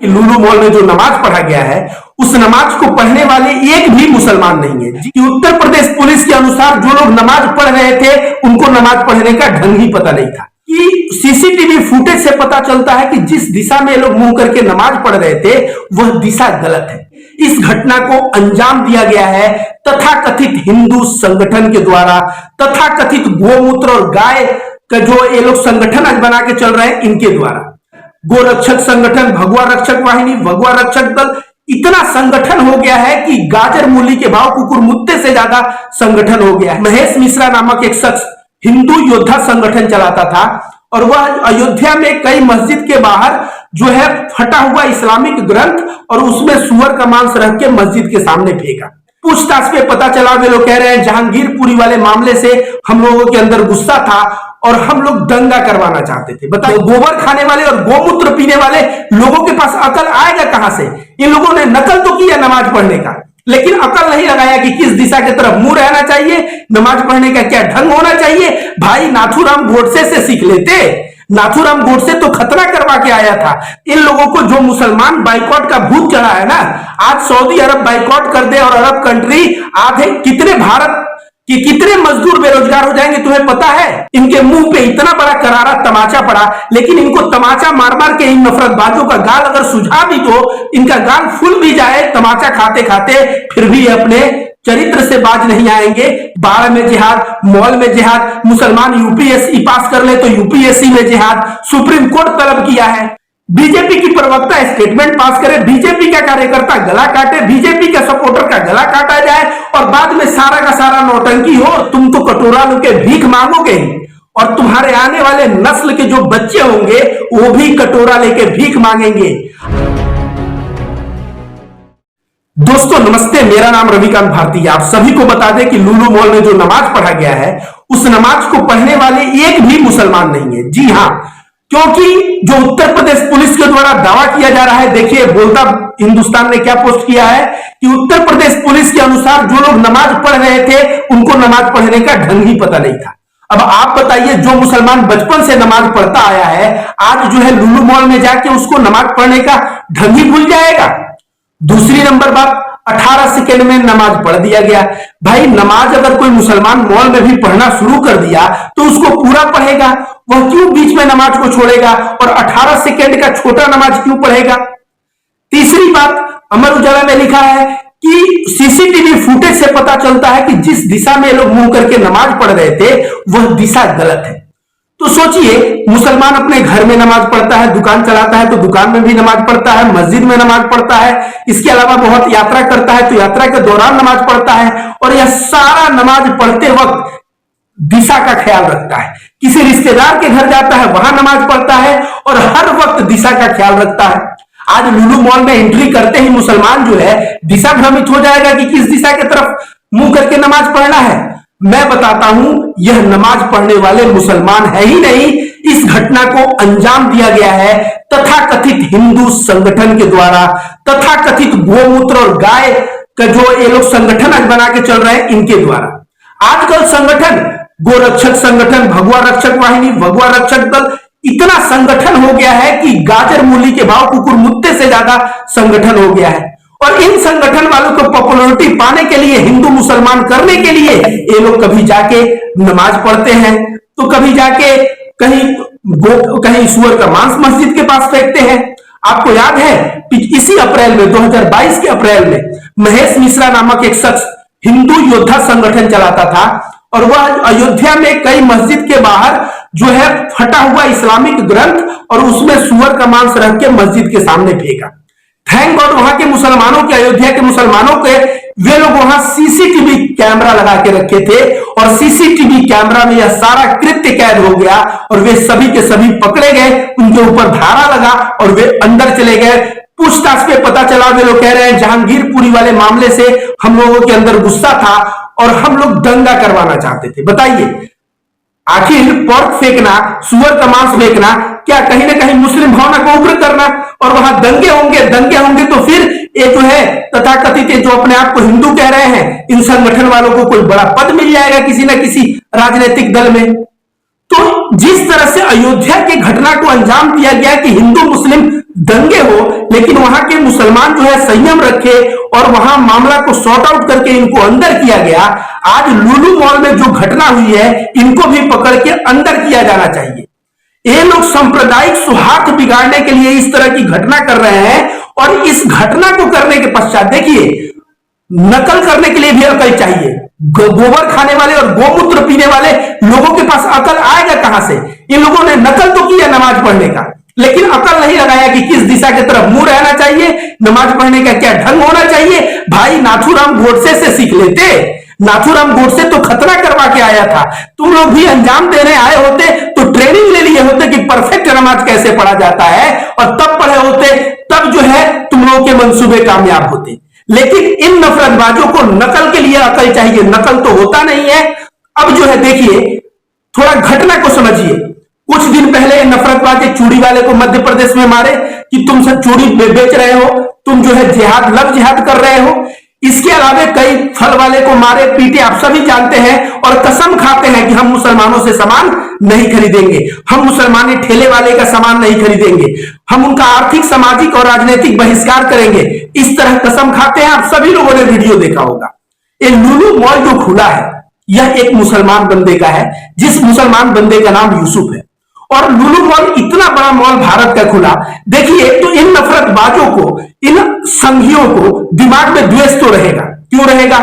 लुलु mall में जो नमाज पढ़ा गया है उस नमाज को पढ़ने वाले एक भी मुसलमान नहीं है कि उत्तर प्रदेश पुलिस के अनुसार जो लोग नमाज पढ़ रहे थे उनको नमाज पढ़ने का ढंग ही पता नहीं था कि सीसीटीवी फुटेज से पता चलता है कि जिस दिशा में लोग मुंह करके नमाज पढ़ रहे थे वह दिशा गलत है। इस घटना को अंजाम दिया गया है तथाकथित हिंदू संगठन के द्वारा, तथाकथित गोमूत्र और गाय का जो ये लोग संगठन आज बना के चल रहे हैं इनके द्वारा। गोरक्षक संगठन, भगवा रक्षक वाहिनी, भगवा रक्षक दल, इतना संगठन हो गया है कि गाजर मूली के भाव कुकुर मुत्ते से ज्यादा संगठन हो गया है। महेश मिश्रा नामक एक शख्स हिंदू योद्धा संगठन चलाता था और वह अयोध्या में कई मस्जिद के बाहर जो है फटा हुआ इस्लामिक ग्रंथ और उसमें सुअर का मांस रख के मस्जिद के सामने फेंका। पूछताछ पे पता चला वे लोग कह रहे हैं जहांगीरपुरी वाले मामले से हम लोगों के अंदर गुस्सा था और हम लोग दंगा करवाना चाहते थे। बताओ, गोबर खाने वाले और गोमूत्र पीने वाले लोगों के पास अकल आएगा कहां से? इन लोगों ने नकल तो किया नमाज पढ़ने का, लेकिन अकल नहीं लगाया कि किस दिशा की तरफ मुंह रहना चाहिए, नमाज पढ़ने का क्या ढंग होना चाहिए। भाई नाथूराम गोडसे से सीख लेते। नाथूराम गोडसे तो खतना करवा के आया था। इन लोगों को जो मुसलमान बाइकॉट का भूत चढ़ा है ना, आज सऊदी अरब बाइकॉट कर दे और अरब कंट्री आधे कितने भारत कि कितने मजदूर बेरोजगार हो जाएंगे तुम्हें पता है? इनके मुंह पे इतना बड़ा करारा तमाचा पड़ा, लेकिन इनको तमाचा मार मार के इन नफरतबाजों का गाल अगर सुझा भी तो इनका गाल फूल भी जाए तमाचा खाते खाते, फिर भी अपने चरित्र से बाज नहीं आएंगे। बाढ़ में जिहाद, मॉल में जिहाद, मुसलमान यूपीएससी पास कर ले तो यूपीएससी में जिहाद, सुप्रीम कोर्ट तलब किया है। बीजेपी की प्रवक्ता स्टेटमेंट पास करे, बीजेपी का कार्यकर्ता गला काटे, बीजेपी का सपोर्टर का गला काटा जाए और बाद में सारा का सारा नौटंकी हो। तुम तो कटोरा लेके भीख मांगोगे और तुम्हारे आने वाले नस्ल के जो बच्चे होंगे वो भी कटोरा लेके भीख मांगेंगे। दोस्तों नमस्ते, मेरा नाम रविकांत भारती। आप सभी को बता दें कि लुलु मॉल में जो नमाज पढ़ा गया है उस नमाज को पढ़ने वाले एक भी मुसलमान नहीं है। जी हां, क्योंकि जो उत्तर प्रदेश पुलिस के द्वारा दावा किया जा रहा है, देखिए बोलता हिंदुस्तान ने क्या पोस्ट किया है कि उत्तर प्रदेश पुलिस के अनुसार जो लोग नमाज पढ़ रहे थे उनको नमाज पढ़ने का ढंग ही पता नहीं था। अब आप बताइए, जो मुसलमान बचपन से नमाज पढ़ता आया है आज जो है लुलु मॉल में जाके उसको नमाज पढ़ने का ढंग ही भूल जाएगा। दूसरी नंबर बात, 18 सेकेंड में नमाज पढ़ दिया गया। भाई नमाज अगर कोई मुसलमान मॉल में भी पढ़ना शुरू कर दिया तो उसको पूरा पढ़ेगा, वह क्यों बीच में नमाज को छोड़ेगा और 18 सेकेंड का छोटा नमाज क्यों पढ़ेगा? तीसरी बात, अमर उजाला में लिखा है कि सीसीटीवी फुटेज से पता चलता है कि जिस दिशा में लोग मुंह करके नमाज पढ़ रहे थे वह दिशा गलत है। तो सोचिए, मुसलमान अपने घर में नमाज पढ़ता है, दुकान चलाता है तो दुकान में भी नमाज पढ़ता है, मस्जिद में नमाज पढ़ता है, इसके अलावा बहुत यात्रा करता है तो यात्रा के दौरान नमाज पढ़ता है और यह सारा नमाज पढ़ते वक्त दिशा का ख्याल रखता है। किसी रिश्तेदार के घर जाता है वहां नमाज पढ़ता है और हर वक्त दिशा का ख्याल रखता है। आज लुलु मॉल में एंट्री करते ही मुसलमान जो है दिशा भ्रमित हो जाएगा कि किस दिशा की तरफ मुंह करके नमाज पढ़ना है। मैं बताता हूं, यह नमाज पढ़ने वाले मुसलमान है ही नहीं। इस घटना को अंजाम दिया गया है तथाकथित हिंदू संगठन के द्वारा, तथाकथित गोमूत्र और गाय का जो ये लोग संगठन आज बना के चल रहे हैं इनके द्वारा। आजकल संगठन, गोरक्षक संगठन, भगवा रक्षक वाहिनी, भगवा रक्षक दल, इतना संगठन हो गया है कि गाजर मूली के भाव कुकुर मुत्ते से ज्यादा संगठन हो गया है। और इन संगठन वालों को पॉपुलैरिटी पाने के लिए, हिंदू मुसलमान करने के लिए ये लोग कभी जाके नमाज पढ़ते हैं तो कभी जाके कहीं सुअर का मांस मस्जिद के पास फेंकते हैं। आपको याद है कि इसी अप्रैल में 2022 के अप्रैल में महेश मिश्रा नामक एक शख्स हिंदू योद्धा संगठन चलाता था और वह अयोध्या में कई मस्जिद के बाहर जो है फटा हुआ इस्लामिक ग्रंथ और उसमें सुअर का मांस रख के मस्जिद के सामने फेंका। थैंक गॉड वहां के मुसलमानों के, अयोध्या के मुसलमानों के, वे लोग वहां सीसीटीवी कैमरा लगा के रखे थे और सीसीटीवी कैमरा में यह सारा कृत्य कैद हो गया और वे सभी के सभी पकड़े गए, उनके ऊपर धारा लगा और वे अंदर चले गए। पूछताछ पे पता चला, वे लोग कह रहे हैं जहांगीरपुरी वाले मामले से हम लोगों के अंदर गुस्सा था और हम लोग दंगा करवाना चाहते थे। बताइए, आखिर पोर्क फेंकना, सुअर का मांस फेंकना क्या कहीं ना कहीं मुस्लिम भावना को उग्र करना? और वहां दंगे होंगे तो फिर ये जो है तथाकथित जो अपने आप को हिंदू कह रहे हैं इन संगठन वालों को कोई बड़ा पद मिल जाएगा किसी ना किसी राजनीतिक दल में। तो जिस तरह से अयोध्या की घटना को अंजाम दिया गया कि हिंदू मुस्लिम दंगे हो, लेकिन वहां के मुसलमान जो है संयम रखे और वहां मामला को सॉर्ट आउट करके इनको अंदर किया गया। आज लुलु मॉल में जो घटना हुई है, इनको भी पकड़ के अंदर किया जाना चाहिए। ये लोग सांप्रदायिक सौहार्द बिगाड़ने के लिए इस तरह की घटना कर रहे हैं, और इस घटना को करने के पश्चात देखिए, नकल करने के लिए भी अकल चाहिए। गोबर खाने वाले और गोमूत्र पीने वाले लोगों के पास अकल आएगा कहां से? इन लोगों ने नकल तो किया नमाज पढ़ने का, लेकिन अकल नहीं लगाया कि किस दिशा की तरफ मुंह रहना चाहिए, नमाज पढ़ने का क्या ढंग होना चाहिए। भाई नाथूराम गोडसे से सीख लेते। नाथूराम गोडसे तो खतना करवा के आया था, तुम लोग भी अंजाम देने आए होते तो ट्रेनिंग ले लिए होते कि परफेक्ट नमाज कैसे पढ़ा जाता है, और तब पढ़े होते, तब जो है तुम लोगों के मंसूबे कामयाब होते। लेकिन इन नफरतबाजों को नकल के लिए अकल चाहिए, नकल तो होता नहीं है। अब जो है देखिए, थोड़ा घटना को समझिए। कुछ दिन पहले नफरतबाज एक चूड़ी वाले को मध्य प्रदेश में मारे कि तुम सब चूड़ी बेच रहे हो, तुम जो है जिहाद लव जिहाद कर रहे हो। इसके अलावा कई फल वाले को मारे पीटे, आप सभी जानते हैं, और कसम खाते हैं कि हम मुसलमानों से सामान नहीं खरीदेंगे, हम मुसलमानी ठेले वाले का सामान नहीं खरीदेंगे, हम उनका आर्थिक सामाजिक और राजनीतिक बहिष्कार करेंगे। इस तरह कसम खाते हैं। आप सभी लोगों ने वीडियो देखा होगा। ये लुलु मॉल जो खुला है, यह एक मुसलमान बंदे का है, जिस मुसलमान बंदे का नाम यूसुफ है। और लुलु मॉल इतना बड़ा मॉल भारत का खुला, देखिए, तो इन नफरतबाजों को, इन संघियों को दिमाग में द्वेष तो रहेगा। क्यों रहेगा?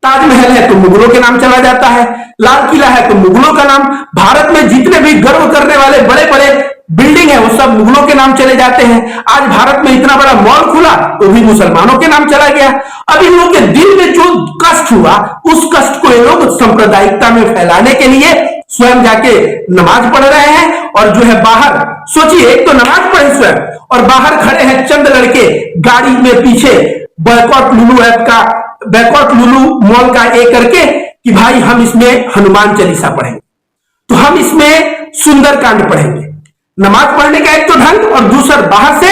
ताजमहल है तो मुगलों के नाम चला जाता है, लाल किला है तो मुगलों का नाम, भारत में जितने भी गर्व करने वाले बड़े बड़े बिल्डिंग है वो सब मुगलों के नाम चले जाते हैं। आज भारत में इतना बड़ा मॉल खुला, वो भी मुसलमानों के नाम चला गया। अब इन लोगों के दिल में जो कष्ट हुआ, उस कष्ट को ये लोग सांप्रदायिकता में फैलाने के लिए स्वयं जाके नमाज पढ़ रहे हैं, और जो है बाहर, सोचिए, एक तो नमाज पढ़े स्वयं, और बाहर खड़े हैं चंद लड़के गाड़ी में पीछे बॉयकॉट लुलु ऐप का, बॉयकॉट लुलु मॉल का ए करके कि भाई हम इसमें हनुमान चालीसा पढ़ेंगे, तो हम इसमें सुंदरकांड पढ़ेंगे। नमाज पढ़ने का एक तो ढंग, और दूसरा बाहर से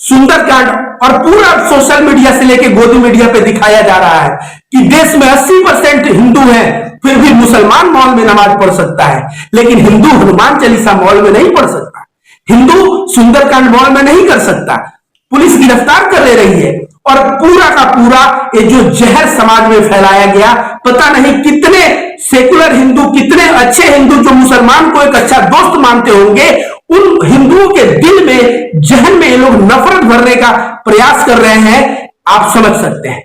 सुंदरकांड, और पूरा सोशल मीडिया से लेकर गोदी मीडिया पे दिखाया जा रहा है कि देश में 80% हिंदू हैं, फिर भी मुसलमान मॉल में नमाज पढ़ सकता है, लेकिन हिंदू हनुमान चालीसा मॉल में नहीं पढ़ सकता, हिंदू सुंदरकांड मॉल में नहीं कर सकता। पुलिस गिरफ्तार कर ले रही है, और पूरा का पूरा ये जो जहर समाज में फैलाया गया, पता नहीं कितने सेकुलर हिंदू, कितने अच्छे हिंदू जो मुसलमान को एक अच्छा दोस्त मानते होंगे, उन हिंदुओं के दिल में, जहन में ये लोग नफरत भरने का प्रयास कर रहे हैं। आप समझ सकते हैं,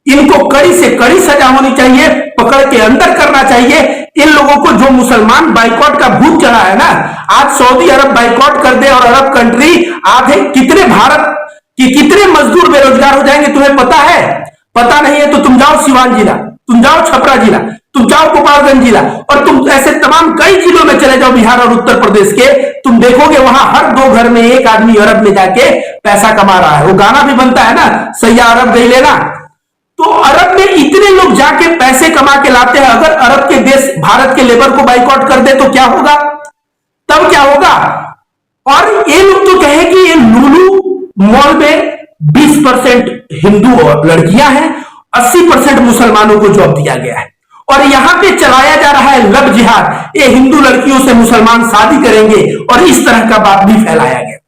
इनको कड़ी से कड़ी सजा होनी चाहिए, पकड़ के अंदर करना चाहिए। इन लोगों को जो मुसलमान बाइकॉट का भूत चढ़ा है ना, आज सऊदी अरब बाइकॉट कर दे और अरब कंट्री, आधे कितने भारत कि कितने मजदूर बेरोजगार हो जाएंगे तुम्हें पता है? पता नहीं है तो तुम जाओ सिवान जिला, तुम जाओ छपरा जिला, तुम जाओ गोपालगंज जिला, और तुम ऐसे तमाम कई जिलों में चले जाओ बिहार और उत्तर प्रदेश के, तुम देखोगे वहां हर 2 घर में एक आदमी अरब में जाके पैसा कमा रहा है। वो गाना भी बनता है ना, सैया अरब गई लेना। तो अरब में इतने लोग जाके पैसे कमा के लाते हैं। अगर अरब के देश भारत के लेबर को बाइकआउट कर दे तो क्या होगा? तब क्या होगा? और ये लोग तो कहे कि ये लुलु मॉल में 20% हिंदू और लड़कियां हैं, 80% मुसलमानों को जॉब दिया गया है, और यहां पे चलाया जा रहा है लव जिहाद। ये हिंदू लड़कियों से मुसलमान शादी करेंगे, और इस तरह का बात भी फैलाया गया।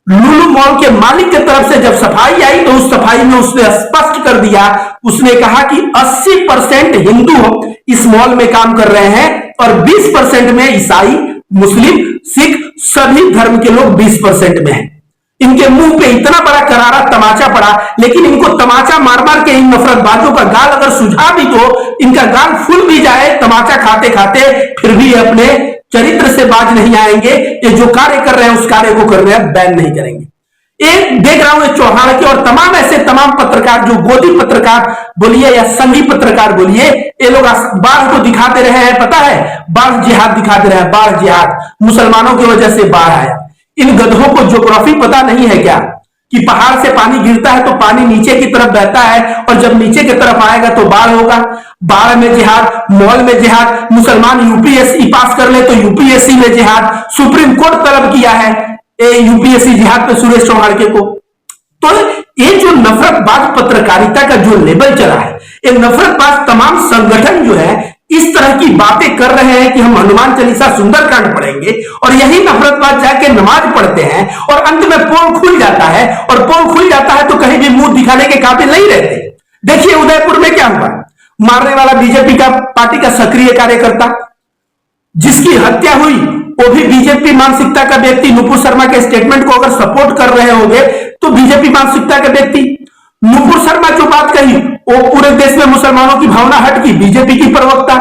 लुलु मॉल के मालिक की तरफ से जब सफाई आई तो उस सफाई में उसने स्पष्ट कर दिया, उसने कहा कि 80% हिंदू इस मॉल में काम कर रहे हैं, और 20% में ईसाई, मुस्लिम, सिख, सभी धर्म के लोग 20% में हैं। इनके मुंह पे इतना बड़ा करारा तमाचा पड़ा, लेकिन इनको तमाचा मार मार के इन नफरतबाजों का गाल अगर सुझा भी तो इनका गाल फूल भी जाए तमाचा खाते खाते, फिर भी अपने चरित्र से बाज नहीं आएंगे। ये जो कार्य कर रहे हैं उस कार्य को कर रहे हैं, बैन नहीं करेंगे। एक देख रहा हूं चौहान के और तमाम ऐसे तमाम पत्रकार, जो गोदी पत्रकार बोलिए या संघी पत्रकार बोलिए, ये लोग बाढ़ को दिखाते रहे हैं। पता है, बाढ़ जिहाद दिखाते रहे हैं, बाढ़ जिहाद, मुसलमानों की वजह से बाढ़ आया। इन गधों को ज्योग्राफी पता नहीं है क्या कि पहाड़ से पानी गिरता है तो पानी नीचे की तरफ बहता है, और जब नीचे की तरफ आएगा तो बाढ़ होगा। बाढ़ में जिहाद, मॉल में जिहाद, मुसलमान यूपीएससी पास कर ले तो यूपीएससी में जिहाद, सुप्रीम कोर्ट तलब किया है यूपीएससी जिहाद पे सुरेश चौहान को। तो ये जो नफरतबाज पत्रकारिता का जो लेबल चला है, ये नफरतबाज तमाम संगठन जो है, इस तरह की बातें कर रहे हैं कि हम हनुमान चालीसा सुंदरकांड पढ़ेंगे, और यही नफरतबाज जाके नमाज पढ़ते हैं और अंत में पोल खुल जाता है, और पोल खुल जाता है तो कहीं भी मुंह दिखाने के काबिल नहीं रहते। देखिए उदयपुर में क्या हुआ, मारने वाला बीजेपी का पार्टी का सक्रिय कार्यकर्ता, जिसकी हत्या हुई वो भी बीजेपी मानसिकता का व्यक्ति। नुपुर शर्मा के स्टेटमेंट को अगर सपोर्ट कर रहे होंगे तो बीजेपी मानसिकता का व्यक्ति। नुपुर शर्मा जो बात कही वो पूरे देश में मुसलमानों की भावना हटकी, बीजेपी की प्रवक्ता,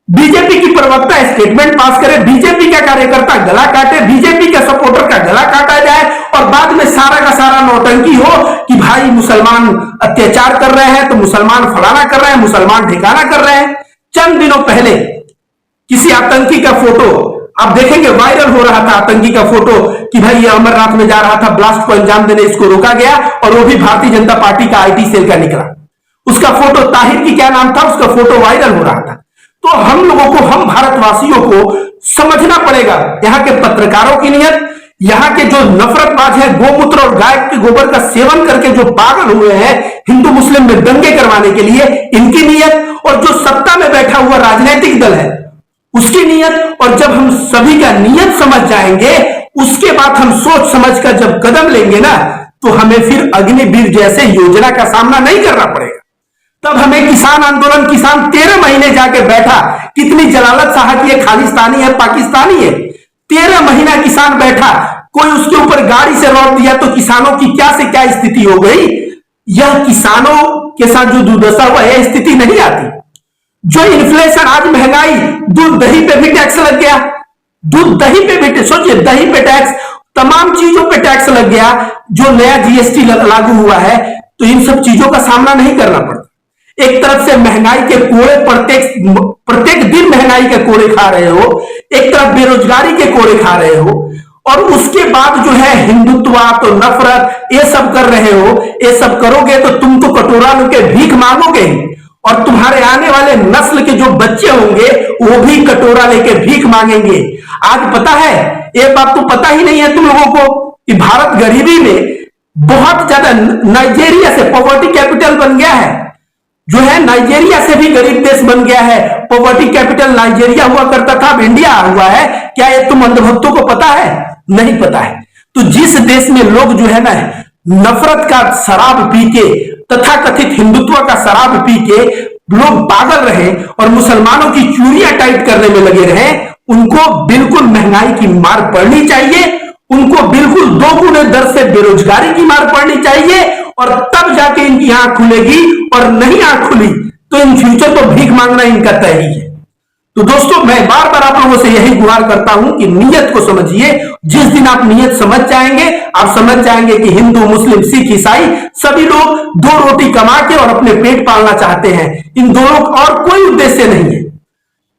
बीजेपी की प्रवक्ता स्टेटमेंट पास करे, बीजेपी का कार्यकर्ता गला काटे, बीजेपी के सपोर्टर का गला काटा जाए, और बाद में सारा का सारा नौटंकी हो कि भाई मुसलमान अत्याचार कर रहे हैं तो मुसलमान फलाना कर रहे हैं, मुसलमान ठिकाना कर रहे हैं। चंद दिनों पहले किसी आतंकी का फोटो आप देखेंगे वायरल हो रहा था, आतंकी का फोटो कि भाई ये अमरनाथ में जा रहा था, ब्लास्ट को अंजाम देने, इसको रोका गया, और वो भी भारतीय जनता पार्टी का आईटी सेल का निकला। उसका फोटो, ताहिर की क्या नाम था, उसका फोटो वायरल हो रहा था। तो हम लोगों को, हम भारतवासियों को समझना पड़ेगा यहाँ के पत्रकारों की नीयत, यहाँ के जो नफरतबाज है, गोमूत्र और गाय के गोबर का सेवन करके जो पागल हुए हैं हिंदू मुस्लिम में दंगे करवाने के लिए, इनकी नीयत, और जो सत्ता में बैठा हुआ राजनीतिक दल है उसकी नीयत। और जब हम सभी का नीयत समझ जाएंगे, उसके बाद हम सोच समझ कर जब कदम लेंगे ना, तो हमें फिर अग्निवीर जैसे योजना का सामना नहीं करना पड़ेगा। तब हमें किसान आंदोलन, किसान 13 महीने जाके बैठा, कितनी जलालत साहा की है, खालिस्तानी है, पाकिस्तानी है, 13 महीना किसान बैठा, कोई उसके ऊपर गाड़ी से रोक दिया तो किसानों की क्या से क्या स्थिति हो गई। यह किसानों के साथ जो दुर्दशा हुआ है, स्थिति नहीं आती। जो इन्फ्लेशन, आज महंगाई, दूध दही पे भी टैक्स लग गया, दूध दही पे भी, सोचिए दही पे टैक्स, तमाम चीजों पे टैक्स लग गया, जो नया जीएसटी लागू हुआ है, तो इन सब चीजों का सामना नहीं करना पड़ता। एक तरफ से महंगाई के कोड़े, प्रत्येक दिन महंगाई के कोड़े खा रहे हो, एक तरफ बेरोजगारी के कोड़े खा रहे हो, और उसके बाद जो है हिंदुत्व तो नफरत ये सब कर रहे हो। ये सब करोगे तो तुम तो कटोरा लेके भीख मांगोगे ही, और तुम्हारे आने वाले नस्ल के जो बच्चे होंगे वो भी कटोरा लेके भीख मांगेंगे। आज पता है, ये बात तो पता ही नहीं है तुम लोगों को कि भारत गरीबी में बहुत ज्यादा, नाइजीरिया से पॉवर्टी कैपिटल बन गया है, जो है नाइजीरिया से भी गरीब देश बन गया है। पॉवर्टी कैपिटल नाइजीरिया हुआ करता था, अब इंडिया हुआ है। क्या ये तुम अंधभक्तों को पता है? नहीं पता है। तो जिस देश में लोग जो है ना नफरत का शराब पी के, तथाकथित हिंदुत्व का शराब पी के लोग पागल रहे और मुसलमानों की चूड़ियां टाइट करने में लगे रहे, उनको बिल्कुल महंगाई की मार पड़नी चाहिए, उनको बिल्कुल 2 गुने दर से बेरोजगारी की मार पड़नी चाहिए, और तब जाके इनकी आंख खुलेगी। और नहीं आंख खुली तो इन फ्यूचर तो भीख मांगना इनका तय ही है। तो दोस्तों, मैं बार बार आप लोगों से यही गुहार करता हूं कि नीयत को समझिए। जिस दिन आप नीयत समझ जाएंगे, आप समझ जाएंगे कि हिंदू, मुस्लिम, सिख, ईसाई सभी लोग 2 रोटी कमा के और अपने पेट पालना चाहते हैं। इन दोनों और कोई उद्देश्य नहीं है।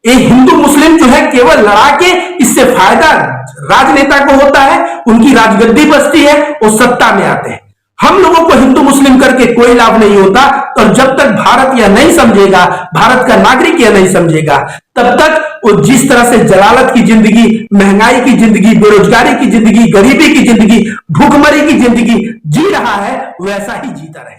ये हिंदू मुस्लिम जो है केवल लड़ा के, इससे फायदा राजनेता को होता है, उनकी राजगद्दी बचती है, वो सत्ता में आते हैं। हम लोगों को हिंदू मुस्लिम करके कोई लाभ नहीं होता। तो जब तक भारत यह नहीं समझेगा, भारत का नागरिक यह नहीं समझेगा, तब तक वो जिस तरह से जलालत की जिंदगी, महंगाई की जिंदगी, बेरोजगारी की जिंदगी, गरीबी की जिंदगी, भूखमरी की जिंदगी जी रहा है, वैसा ही जीता रहे।